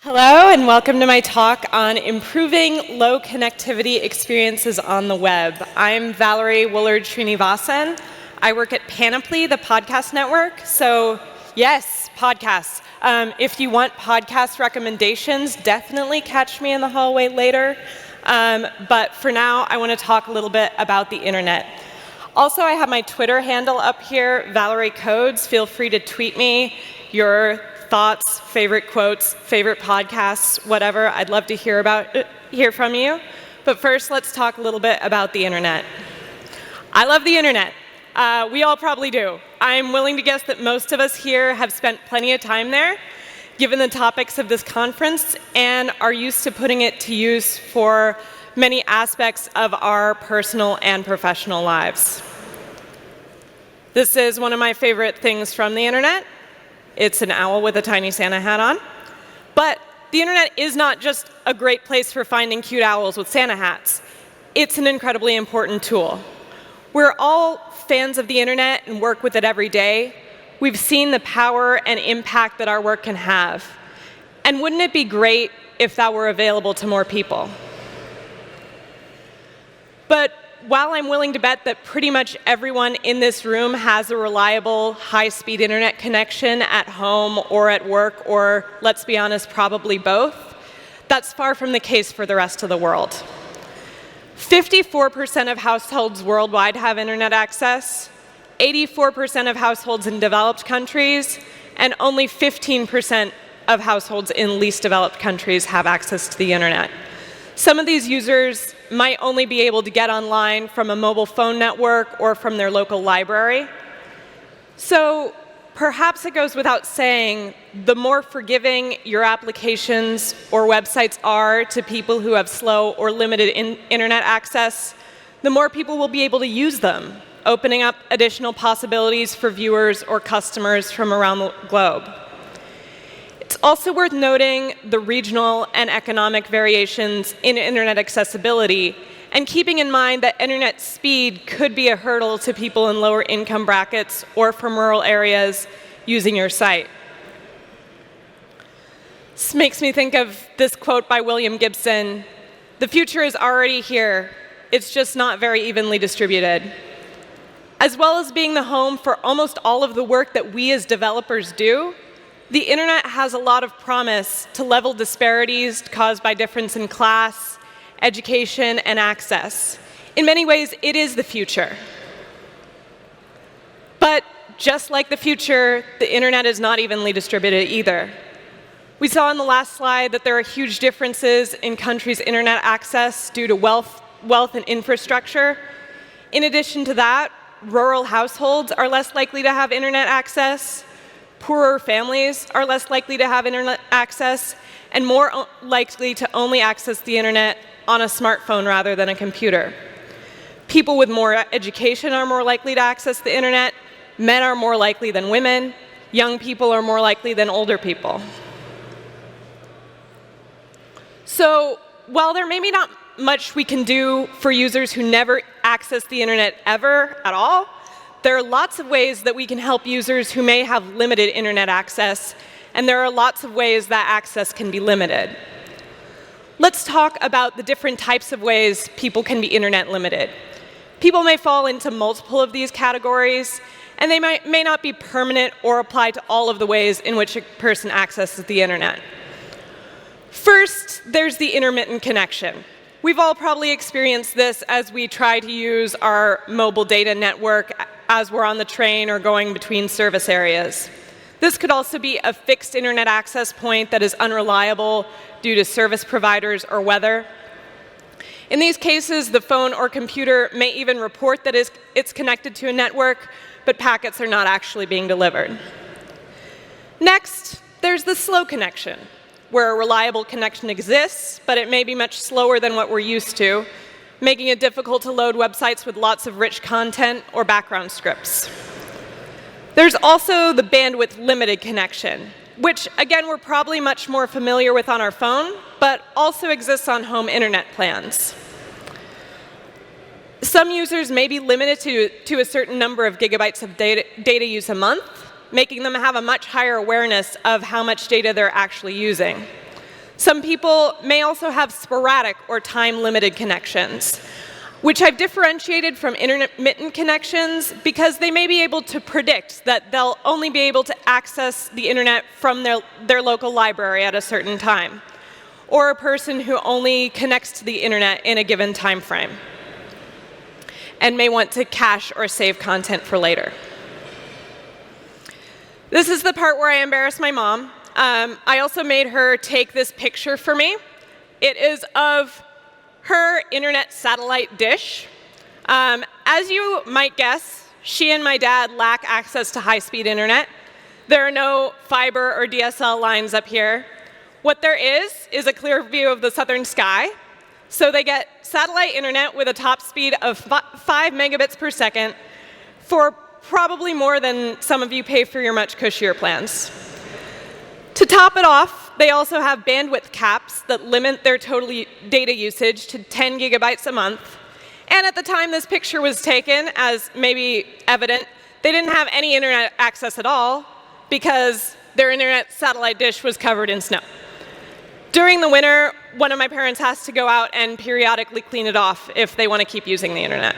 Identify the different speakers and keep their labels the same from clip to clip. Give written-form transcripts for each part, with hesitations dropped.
Speaker 1: Hello, and welcome to my talk on improving low connectivity experiences on the web. I'm Valerie Woolard Srinivasan. I work at Panoply, the podcast network. So yes, podcasts. If you want podcast recommendations, definitely catch me in the hallway later. But for now, I want to talk a little bit about the internet. Also, I have my Twitter handle up here, Valerie Codes. Feel free to tweet me your thoughts, favorite quotes, favorite podcasts, whatever. I'd love to hear from you. But first, let's talk a little bit about the internet. I love the internet. We all probably do. I'm willing to guess that most of us here have spent plenty of time there, given the topics of this conference, and are used to putting it to use for many aspects of our personal and professional lives. This is one of my favorite things from the internet. It's an owl with a tiny Santa hat on. But the internet is not just a great place for finding cute owls with Santa hats. It's an incredibly important tool. We're all fans of the internet and work with it every day. We've seen the power and impact that our work can have. And wouldn't it be great if that were available to more people? But while I'm willing to bet that pretty much everyone in this room has a reliable, high-speed internet connection at home or at work, or let's be honest, probably both, that's far from the case for the rest of the world. 54% of households worldwide have internet access, 84% of households in developed countries, and only 15% of households in least developed countries have access to the internet. Some of these users might only be able to get online from a mobile phone network or from their local library. So perhaps it goes without saying, the more forgiving your applications or websites are to people who have slow or limited internet access, the more people will be able to use them, opening up additional possibilities for viewers or customers from around the globe. It's also worth noting the regional and economic variations in internet accessibility, and keeping in mind that internet speed could be a hurdle to people in lower income brackets or from rural areas using your site. This makes me think of this quote by William Gibson: "The future is already here, it's just not very evenly distributed." As well as being the home for almost all of the work that we as developers do, the internet has a lot of promise to level disparities caused by difference in class, education, and access. In many ways, it is the future. But just like the future, the internet is not evenly distributed either. We saw in the last slide that there are huge differences in countries' internet access due to wealth and infrastructure. In addition to that, rural households are less likely to have internet access. Poorer families are less likely to have internet access, and more likely to only access the internet on a smartphone rather than a computer. People with more education are more likely to access the internet. Men are more likely than women. Young people are more likely than older people. So while there may be not much we can do for users who never access the internet ever at all, there are lots of ways that we can help users who may have limited internet access, and there are lots of ways that access can be limited. Let's talk about the different types of ways people can be internet limited. People may fall into multiple of these categories, and they may not be permanent or apply to all of the ways in which a person accesses the internet. First, there's the intermittent connection. We've all probably experienced this as we try to use our mobile data network as we're on the train or going between service areas. This could also be a fixed internet access point that is unreliable due to service providers or weather. In these cases, the phone or computer may even report that it's connected to a network, but packets are not actually being delivered. Next, there's the slow connection, where a reliable connection exists, but it may be much slower than what we're used to, making it difficult to load websites with lots of rich content or background scripts. There's also the bandwidth-limited connection, which, again, we're probably much more familiar with on our phone, but also exists on home internet plans. Some users may be limited to a certain number of gigabytes of data use a month, making them have a much higher awareness of how much data they're actually using. Some people may also have sporadic or time-limited connections, which I've differentiated from intermittent connections because they may be able to predict that they'll only be able to access the internet from their local library at a certain time, or a person who only connects to the internet in a given time frame and may want to cache or save content for later. This is the part where I embarrass my mom. I also made her take this picture for me. It is of her internet satellite dish. As you might guess, she and my dad lack access to high-speed internet. There are no fiber or DSL lines up here. What there is a clear view of the southern sky. So they get satellite internet with a top speed of 5 megabits per second for probably more than some of you pay for your much cushier plans. To top it off, they also have bandwidth caps that limit their total data usage to 10 gigabytes a month. And at the time this picture was taken, as may be evident, they didn't have any internet access at all because their internet satellite dish was covered in snow. During the winter, one of my parents has to go out and periodically clean it off if they want to keep using the internet.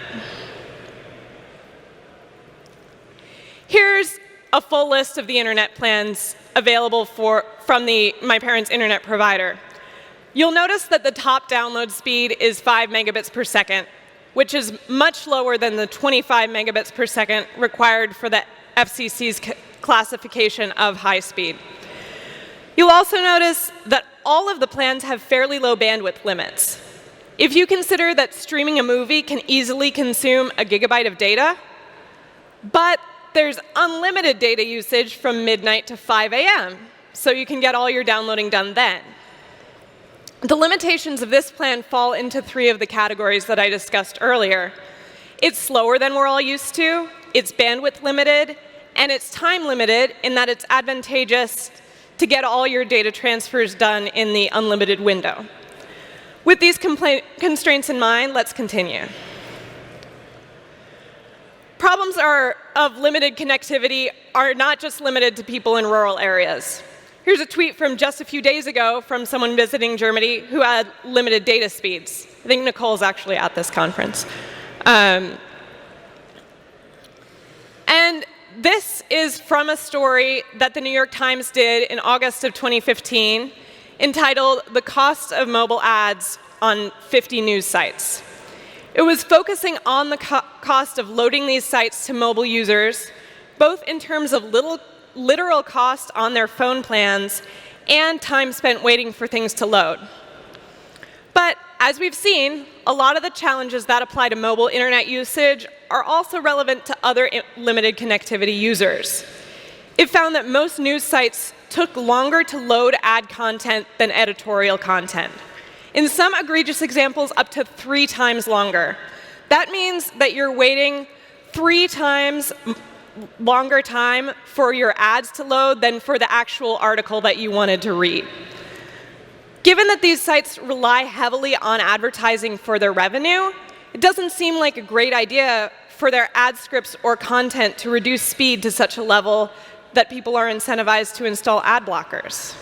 Speaker 1: Here's a full list of the internet plans available from my parents' internet provider. You'll notice that the top download speed is 5 megabits per second, which is much lower than the 25 megabits per second required for the FCC's classification of high speed. You'll also notice that all of the plans have fairly low bandwidth limits. If you consider that streaming a movie can easily consume a gigabyte of data, but there's unlimited data usage from midnight to 5 a.m., so you can get all your downloading done then. The limitations of this plan fall into 3 of the categories that I discussed earlier. It's slower than we're all used to, it's bandwidth limited, and it's time limited in that it's advantageous to get all your data transfers done in the unlimited window. With these constraints in mind, let's continue. Problems of limited connectivity are not just limited to people in rural areas. Here's a tweet from just a few days ago from someone visiting Germany who had limited data speeds. I think Nicole's actually at this conference. And this is from a story that the New York Times did in August of 2015 entitled "The Cost of Mobile Ads on 50 News Sites." It was focusing on the cost of loading these sites to mobile users, both in terms of literal cost on their phone plans and time spent waiting for things to load. But as we've seen, a lot of the challenges that apply to mobile internet usage are also relevant to other limited connectivity users. It found that most news sites took longer to load ad content than editorial content. In some egregious examples, up to 3 times longer. That means that you're waiting 3 times longer time for your ads to load than for the actual article that you wanted to read. Given that these sites rely heavily on advertising for their revenue, it doesn't seem like a great idea for their ad scripts or content to reduce speed to such a level that people are incentivized to install ad blockers.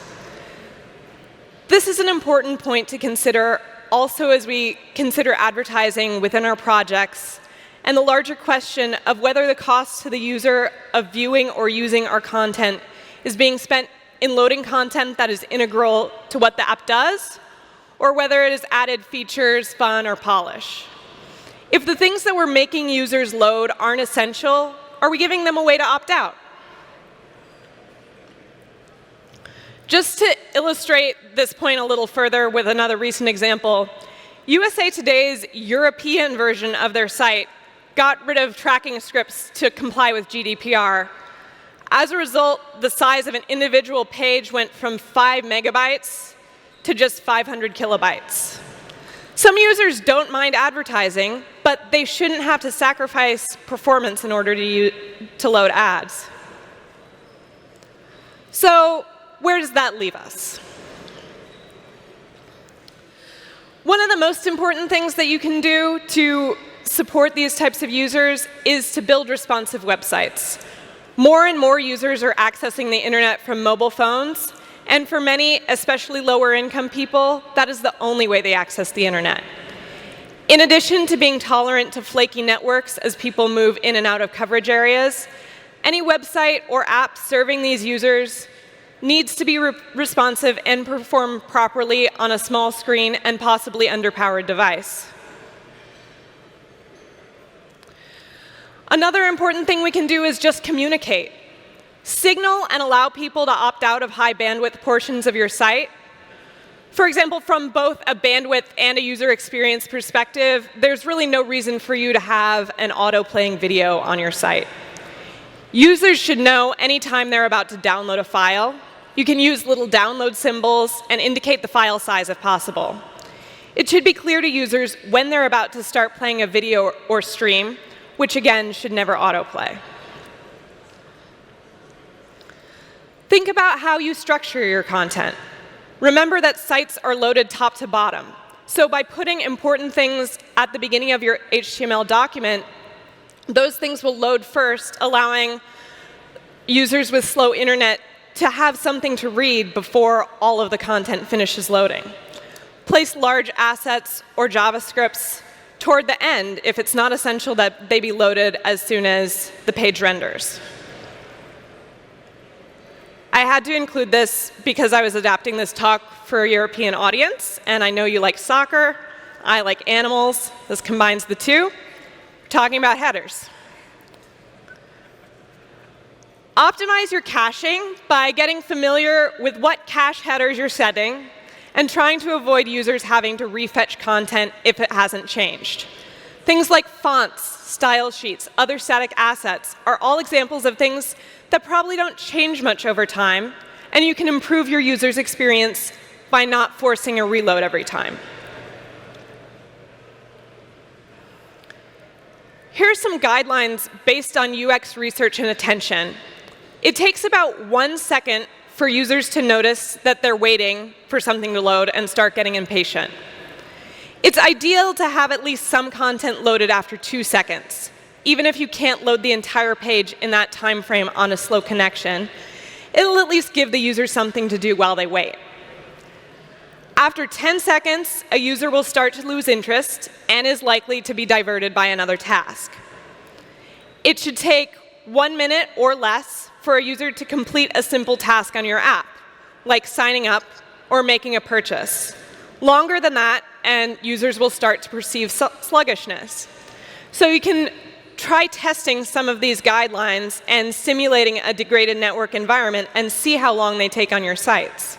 Speaker 1: This is an important point to consider also as we consider advertising within our projects and the larger question of whether the cost to the user of viewing or using our content is being spent in loading content that is integral to what the app does, or whether it is added features, fun, or polish. If the things that we're making users load aren't essential, are we giving them a way to opt out? Just to illustrate this point a little further with another recent example, USA Today's European version of their site got rid of tracking scripts to comply with GDPR. As a result, the size of an individual page went from 5 megabytes to just 500 kilobytes. Some users don't mind advertising, but they shouldn't have to sacrifice performance in order to load ads. So, where does that leave us? One of the most important things that you can do to support these types of users is to build responsive websites. More and more users are accessing the internet from mobile phones, And for many, especially lower income people, that is the only way they access the internet. In addition to being tolerant to flaky networks as people move in and out of coverage areas, any website or app serving these users needs to be responsive and perform properly on a small screen and possibly underpowered device. Another important thing we can do is just communicate. Signal and allow people to opt out of high bandwidth portions of your site. For example, from both a bandwidth and a user experience perspective, there's really no reason for you to have an auto-playing video on your site. Users should know anytime they're about to download a file. You can use little download symbols and indicate the file size if possible. It should be clear to users when they're about to start playing a video or stream, which again should never autoplay. Think about how you structure your content. Remember that sites are loaded top to bottom. So by putting important things at the beginning of your HTML document, those things will load first, allowing users with slow internet to have something to read before all of the content finishes loading. Place large assets or JavaScripts toward the end if it's not essential that they be loaded as soon as the page renders. I had to include this because I was adapting this talk for a European audience, and I know you like soccer, I like animals. This combines the two. We're talking about headers. Optimize your caching by getting familiar with what cache headers you're setting and trying to avoid users having to refetch content if it hasn't changed. Things like fonts, style sheets, other static assets are all examples of things that probably don't change much over time, and you can improve your user's experience by not forcing a reload every time. Here are some guidelines based on UX research and attention. It takes about 1 second for users to notice that they're waiting for something to load and start getting impatient. It's ideal to have at least some content loaded after 2 seconds. Even if you can't load the entire page in that time frame on a slow connection, it'll at least give the user something to do while they wait. After 10 seconds, a user will start to lose interest and is likely to be diverted by another task. It should take 1 minute or less for a user to complete a simple task on your app, like signing up or making a purchase. Longer than that, and users will start to perceive sluggishness. So you can try testing some of these guidelines and simulating a degraded network environment and see how long they take on your sites.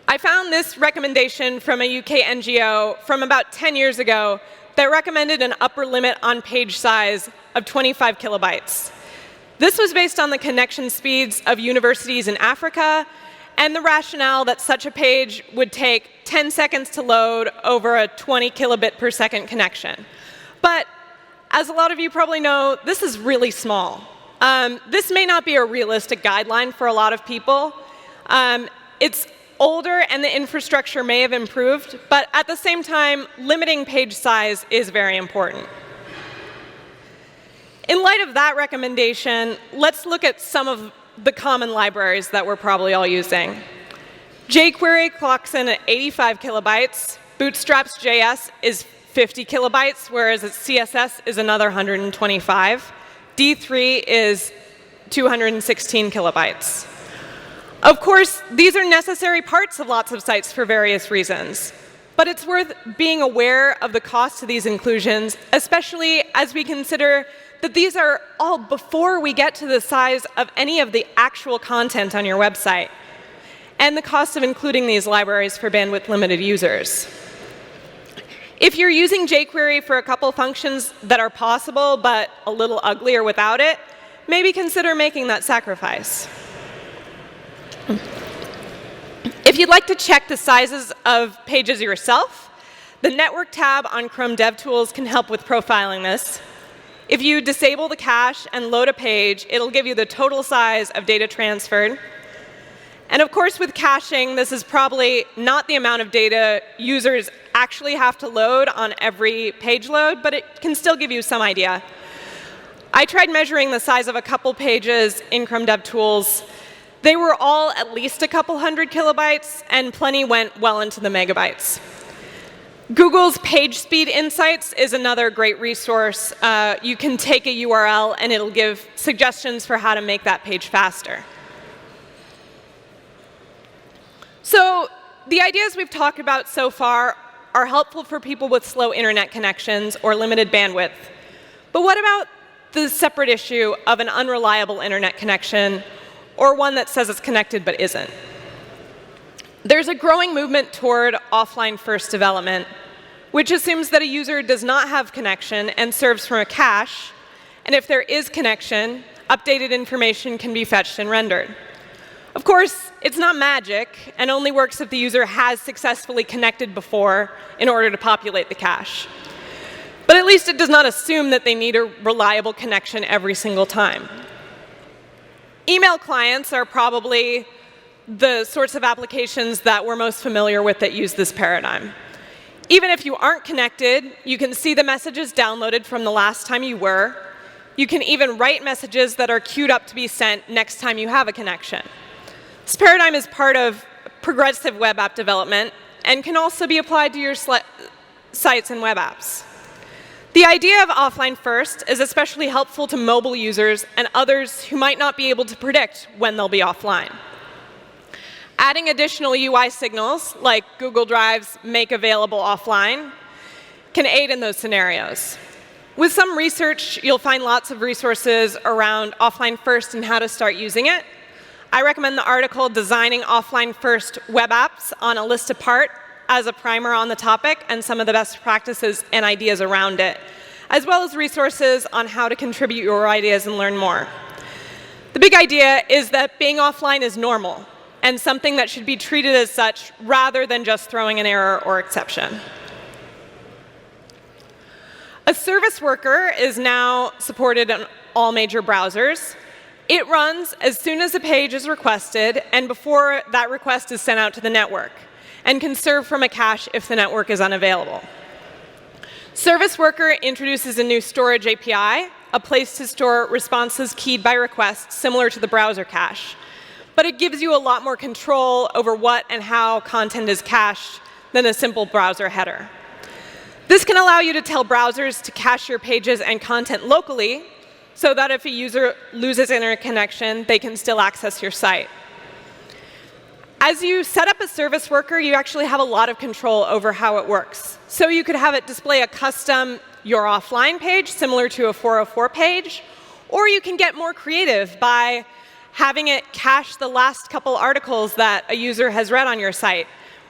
Speaker 1: I found this recommendation from a UK NGO from about 10 years ago that recommended an upper limit on page size of 25 kilobytes. This was based on the connection speeds of universities in Africa and the rationale that such a page would take 10 seconds to load over a 20 kilobit per second connection. But as a lot of you probably know, this is really small. This may not be a realistic guideline for a lot of people. It's older and the infrastructure may have improved, but at the same time, limiting page size is very important. In light of that recommendation, let's look at some of the common libraries that we're probably all using. jQuery clocks in at 85 kilobytes. Bootstrap's JS is 50 kilobytes, whereas its CSS is another 125. D3 is 216 kilobytes. Of course, these are necessary parts of lots of sites for various reasons. But it's worth being aware of the cost of these inclusions, especially as we consider that these are all before we get to the size of any of the actual content on your website, and the cost of including these libraries for bandwidth-limited users. If you're using jQuery for a couple functions that are possible but a little uglier without it, maybe consider making that sacrifice. If you'd like to check the sizes of pages yourself, the Network tab on Chrome DevTools can help with profiling this. If you disable the cache and load a page, it'll give you the total size of data transferred. And of course, with caching, this is probably not the amount of data users actually have to load on every page load, but it can still give you some idea. I tried measuring the size of a couple pages in Chrome DevTools They were all at least a couple hundred kilobytes, and plenty went well into the megabytes. Google's Page Speed Insights is another great resource. You can take a URL, and it'll give suggestions for how to make that page faster. So the ideas we've talked about so far are helpful for people with slow internet connections or limited bandwidth. But what about the separate issue of an unreliable internet connection, or one that says it's connected but isn't? There's a growing movement toward offline-first development, which assumes that a user does not have connection and serves from a cache, and if there is connection, updated information can be fetched and rendered. Of course, it's not magic, and only works if the user has successfully connected before in order to populate the cache. But at least it does not assume that they need a reliable connection every single time. Email clients are probably the sorts of applications that we're most familiar with that use this paradigm. Even if you aren't connected, you can see the messages downloaded from the last time you were. You can even write messages that are queued up to be sent next time you have a connection. This paradigm is part of progressive web app development and can also be applied to your sites and web apps. The idea of offline first is especially helpful to mobile users and others who might not be able to predict when they'll be offline. Adding additional UI signals, like Google Drive's Make Available Offline, can aid in those scenarios. With some research, you'll find lots of resources around offline first and how to start using it. I recommend the article Designing Offline First Web Apps on a List Apart as a primer on the topic and some of the best practices and ideas around it, as well as resources on how to contribute your ideas and learn more. The big idea is that being offline is normal and something that should be treated as such rather than just throwing an error or exception. A service worker is now supported on all major browsers. It runs as soon as a page is requested and before that request is sent out to the network, and can serve from a cache if the network is unavailable. Service Worker introduces a new storage API, a place to store responses keyed by request similar to the browser cache. But it gives you a lot more control over what and how content is cached than a simple browser header. This can allow you to tell browsers to cache your pages and content locally, so that if a user loses internet connection, they can still access your site. As you set up a service worker, you actually have a lot of control over how it works. So you could have it display a custom Your Offline page, similar to a 404 page, or you can get more creative by having it cache the last couple articles that a user has read on your site,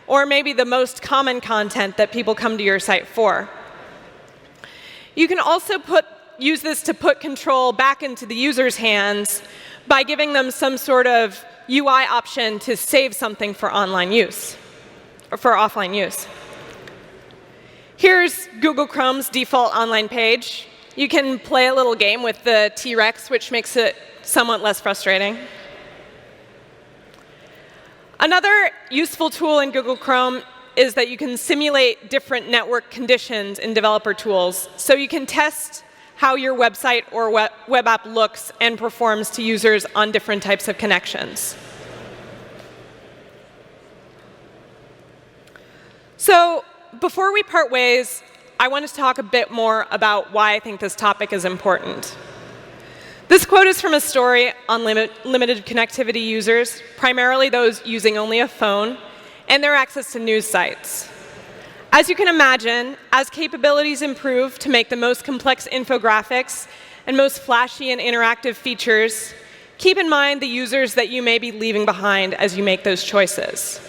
Speaker 1: or maybe the most common content that people come to your site for. You can also use this to put control back into the user's hands by giving them some sort of UI option to save something for online use, or for offline use. Here's Google Chrome's default online page. You can play a little game with the T-Rex, which makes it somewhat less frustrating. Another useful tool in Google Chrome is that you can simulate different network conditions in developer tools, so you can test how your website or web app looks and performs to users on different types of connections. So before we part ways, I want to talk a bit more about why I think this topic is important. This quote is from a story on limited connectivity users, primarily those using only a phone, and their access to news sites. As you can imagine, as capabilities improve to make the most complex infographics and most flashy and interactive features, keep in mind the users that you may be leaving behind as you make those choices.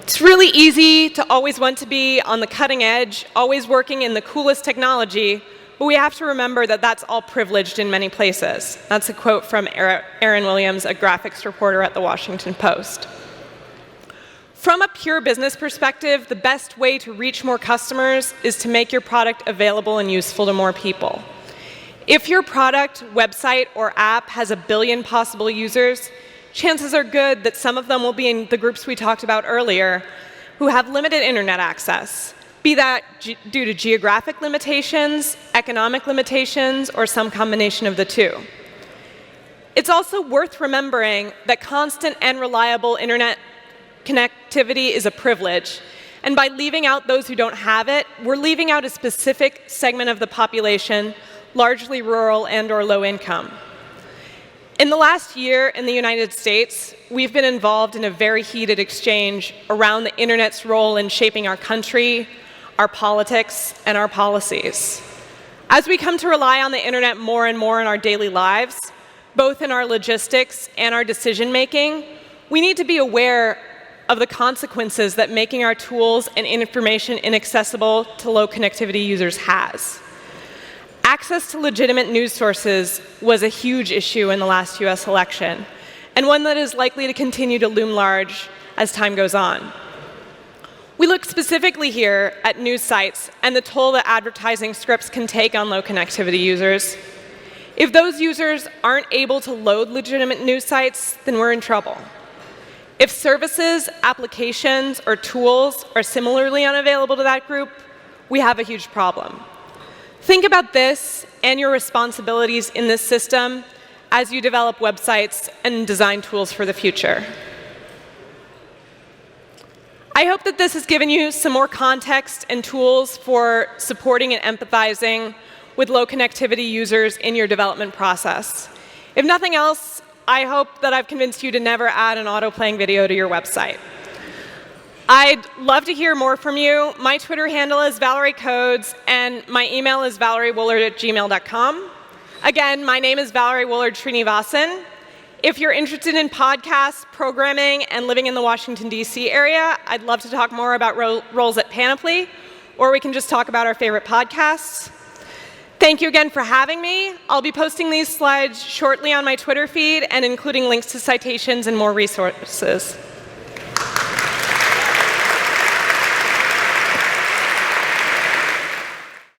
Speaker 1: It's really easy to always want to be on the cutting edge, always working in the coolest technology, but we have to remember that that's all privileged in many places. That's a quote from Aaron Williams, a graphics reporter at the Washington Post. From a pure business perspective, the best way to reach more customers is to make your product available and useful to more people. If your product, website, or app has 1 billion possible users, chances are good that some of them will be in the groups we talked about earlier who have limited internet access, be that due to geographic limitations, economic limitations, or some combination of the two. It's also worth remembering that constant and reliable internet connectivity is a privilege. And by leaving out those who don't have it, we're leaving out a specific segment of the population, largely rural and/or low income. In the last year in the United States, we've been involved in a very heated exchange around the internet's role in shaping our country, our politics, and our policies. As we come to rely on the internet more and more in our daily lives, both in our logistics and our decision making, we need to be aware of the consequences that making our tools and information inaccessible to low connectivity users has. Access to legitimate news sources was a huge issue in the last US election, and one that is likely to continue to loom large as time goes on. We look specifically here at news sites and the toll that advertising scripts can take on low connectivity users. If those users aren't able to load legitimate news sites, then we're in trouble. If services, applications, or tools are similarly unavailable to that group, we have a huge problem. Think about this and your responsibilities in this system as you develop websites and design tools for the future. I hope that this has given you some more context and tools for supporting and empathizing with low connectivity users in your development process. If nothing else, I hope that I've convinced you to never add an auto-playing video to your website. I'd love to hear more from you. My Twitter handle is Valerie Codes, and my email is valeriewoolard@gmail.com. Again, my name is Valerie Woolard Srinivasan. If you're interested in podcasts, programming, and living in the Washington, D.C. area, I'd love to talk more about roles at Panoply, or we can just talk about our favorite podcasts. Thank you again for having me. I'll be posting these slides shortly on my Twitter feed and including links to citations and more resources.